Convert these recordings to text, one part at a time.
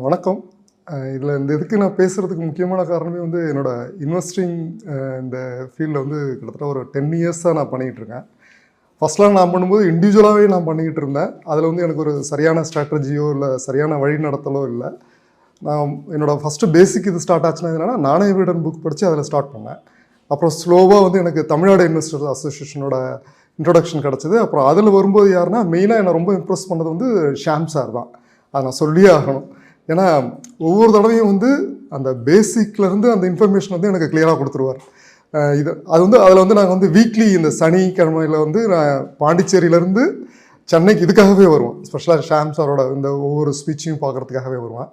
வணக்கம். இதில் இந்த இதுக்கு நான் பேசுகிறதுக்கு முக்கியமான காரணமே வந்து என்னோடய இன்வெஸ்டிங் இந்த ஃபீல்டில் வந்து கிட்டத்தட்ட ஒரு 10 இயர்ஸாக நான் பண்ணிகிட்ருக்கேன். ஃபஸ்ட்லாம் நான் பண்ணும்போது இண்டிவிஜுவலாகவே நான் பண்ணிக்கிட்டு இருந்தேன். அதில் வந்து எனக்கு ஒரு சரியான ஸ்ட்ராட்டஜியோ இல்லை சரியான வழி நடத்தலோ இல்லை. நான் என்னோடய ஃபஸ்ட்டு பேசிக் இது ஸ்டார்ட் ஆச்சுன்னா என்னென்னா, நாணய வீடன் புக் படித்து அதில் ஸ்டார்ட் பண்ணேன். அப்புறம் ஸ்லோவாக வந்து எனக்கு தமிழ்நாடு இன்வெஸ்டர்ஸ் அசோசியேஷனோட இன்ட்ரொடக்ஷன் கிடச்சிது. அப்புறம் அதில் வரும்போது யாருன்னா மெயினாக என்னை ரொம்ப இம்ப்ரெஸ் பண்ணது வந்து ஷாம் சார் தான். அதை நான் சொல்லியே ஆகணும். ஏன்னா ஒவ்வொரு தடவையும் வந்து அந்த பேசிக்லேருந்து அந்த இன்ஃபர்மேஷன் வந்து எனக்கு கிளியராக கொடுத்துருவார். அதில் வந்து நாங்கள் வந்து வீக்லி இந்த சனிக்கிழமையில் வந்து நான் பாண்டிச்சேரியிலேருந்து சென்னைக்கு இதுக்காகவே வருவோம். ஸ்பெஷலாக ஷாம் சாரோட இந்த ஒவ்வொரு ஸ்பீச்சையும் பார்க்குறதுக்காகவே வருவேன்.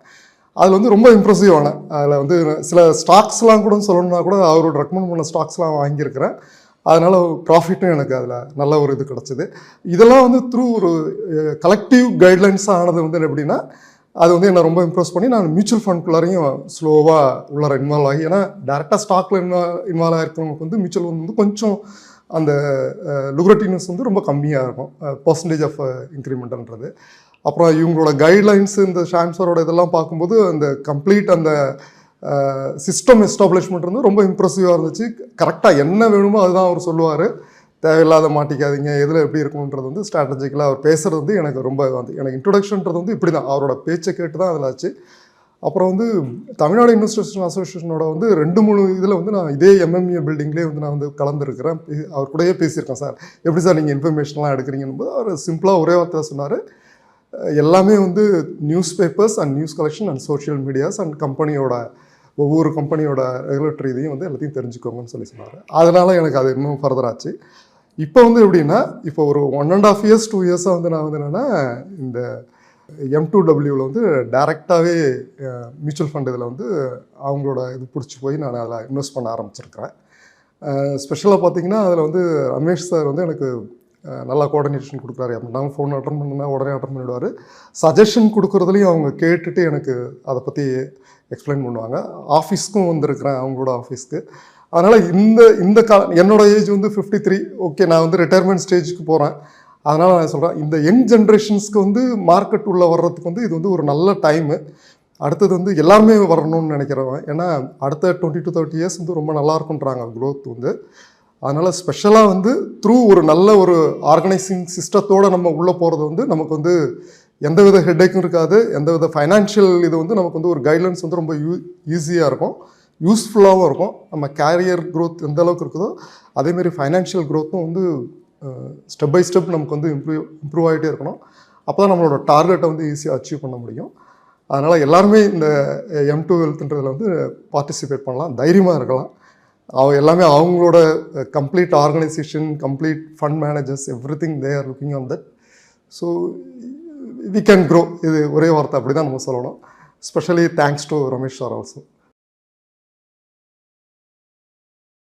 அதில் வந்து ரொம்ப இம்ப்ரெசிவான அதில் வந்து சில ஸ்டாக்ஸ்லாம் கூட சொல்லணுன்னா கூட அவரோட ரெக்கமெண்ட் பண்ண ஸ்டாக்ஸ்லாம் வாங்கியிருக்கிறேன். அதனால் ப்ராஃபிட்டும் எனக்கு அதில் நல்ல ஒரு இது கிடச்சிது. இதெல்லாம் வந்து த்ரூ ஒரு கலெக்டிவ் கைட்லைன்ஸாக ஆனது வந்து எப்படின்னா, அது வந்து என்னை ரொம்ப இம்ப்ரெஸ் பண்ணி நான் மியூச்சுவல் ஃபண்ட்குள்ளாரையும் ஸ்லோவாக உள்ளார இன்வால்வ் ஆகி, ஏன்னா டேரெக்டாக ஸ்டாக்கில் இன்வால்வ் ஆகிருக்கிறவங்களுக்கு வந்து மியூச்சுவல் வந்து கொஞ்சம் அந்த லுக்ரேட்டிவ்னஸ் வந்து ரொம்ப கம்மியாக இருக்கும், பர்சன்டேஜ் ஆஃப் இன்க்ரிமெண்ட்ன்றது. அப்புறம் இவங்களோட கைட்லைன்ஸு இந்த ஷாம் சாரோட இதெல்லாம் பார்க்கும்போது அந்த கம்ப்ளீட் அந்த சிஸ்டம் எஸ்டாப்ளிஷ்மெண்ட் வந்து ரொம்ப இம்ப்ரெசிவாக இருந்துச்சு. கரெக்டாக என்ன வேணுமோ அதுதான் அவர் சொல்லுவார். தேவையில்லாத மாட்டிக்காதீங்க, எதில் எப்படி இருக்கணுன்றது வந்து ஸ்ட்ராட்டஜிக்கலாக அவர் பேசுகிறது வந்து எனக்கு ரொம்ப வந்து எனக்கு இன்ட்ரொடக்ஷன்றது வந்து இப்படி தான், அவரோட பேச்சை கேட்டு தான் அதில் ஆச்சு. அப்புறம் வந்து தமிழ்நாடு இன்வெஸ்டர்ஸ் அசோசியேஷனோட வந்து 2-3 இதில் வந்து நான் இதே எம்எம்ஏ பில்டிங்லேயே வந்து நான் வந்து கலந்துருக்கிறேன். அவர் கூடயே பேசியிருக்கேன். சார் எப்படி சார் நீங்கள் இன்ஃபர்மேஷன்லாம் எடுக்கிறீங்கன்னு போது அவர் சிம்பிளாக ஒரே வார்த்தை சொன்னார், எல்லாமே வந்து news papers and news collection and social medias and ஒவ்வொரு கம்பெனியோட ரெகுலேட்டரி இதையும் வந்து எல்லாத்தையும் தெரிஞ்சுக்கோங்கன்னு சொன்னார். அதனால் எனக்கு அது இன்னும் ஃபர்தர் ஆச்சு. இப்போ வந்து எப்படின்னா, இப்போ ஒரு 1.5 இயர்ஸ் 2 இயர்ஸாக வந்து நான் வந்து என்னென்னா இந்த M2Wவில் வந்து டைரெக்டாகவே மியூச்சுவல் ஃபண்ட் இதில் வந்து அவங்களோட இது பிடிச்சி போய் நான் அதில் இன்வெஸ்ட் பண்ண ஆரம்பிச்சிருக்கிறேன். ஸ்பெஷலாக பார்த்தீங்கன்னா அதில் வந்து ரமேஷ் சார் வந்து எனக்கு நல்லா கோஆர்டினேஷன் கொடுக்குறாரு. நான் ஃபோன் அட்டன் பண்ணுன்னா உடனே அட்டன் பண்ணிவிடுவார். சஜஷன் கொடுக்குறதுலையும் அவங்க கேட்டுட்டு எனக்கு அதை பற்றி எக்ஸ்பிளைன் பண்ணுவாங்க. ஆஃபீஸ்க்கும் வந்திருக்கிறேன், அவங்களோட ஆஃபீஸ்க்கு. அதனால் இந்த என்னோடய ஏஜ் வந்து 53. ஓகே, நான் வந்து ரிட்டையர்மெண்ட் ஸ்டேஜுக்கு போகிறேன். அதனால் நான் சொல்கிறேன், இந்த யங் ஜென்ரேஷன்ஸ்க்கு வந்து மார்க்கெட் உள்ளே வர்றதுக்கு வந்து இது வந்து ஒரு நல்ல டைமு. அடுத்தது வந்து எல்லாருமே வரணும்னு நினைக்கிறவன். ஏன்னா அடுத்த 20 to 30 இயர்ஸ் வந்து ரொம்ப நல்லா இருக்குன்றாங்க க்ரோத் வந்து. அதனால் ஸ்பெஷலாக வந்து த்ரூ ஒரு நல்ல ஒரு ஆர்கனைசிங் சிஸ்டத்தோடு நம்ம உள்ளே போகிறது வந்து நமக்கு வந்து எந்தவித ஹெட்டேக்கும் இருக்காது. எந்தவித ஃபைனான்ஷியல் இது வந்து நமக்கு வந்து ஒரு கைட்லைன்ஸ் வந்து ரொம்ப ஈஸியாக இருக்கும், யூஸ்ஃபுல்லாகவும் இருக்கும். நம்ம கேரியர் க்ரோத் எந்த அளவுக்கு இருக்குதோ அதேமாரி ஃபைனான்ஷியல் க்ரோத்தும் வந்து ஸ்டெப் பை ஸ்டெப் நமக்கு வந்து இம்ப்ரூவ் ஆகிட்டே இருக்கணும். அப்போ தான் நம்மளோட டார்கெட்டை வந்து ஈஸியாக அச்சீவ் பண்ண முடியும். அதனால் எல்லாருமே இந்த M2 வெல்த்ன்றதில் வந்து பார்ட்டிசிபேட் பண்ணலாம், தைரியமாக இருக்கலாம். எல்லாமே அவங்களோட complete organisation, complete fund managers, everything they are looking on that. So we can grow. இது ஒரே வார்த்தை அப்படி தான் நம்ம சொல்லணும். Specially thanks to Ramesh sir also.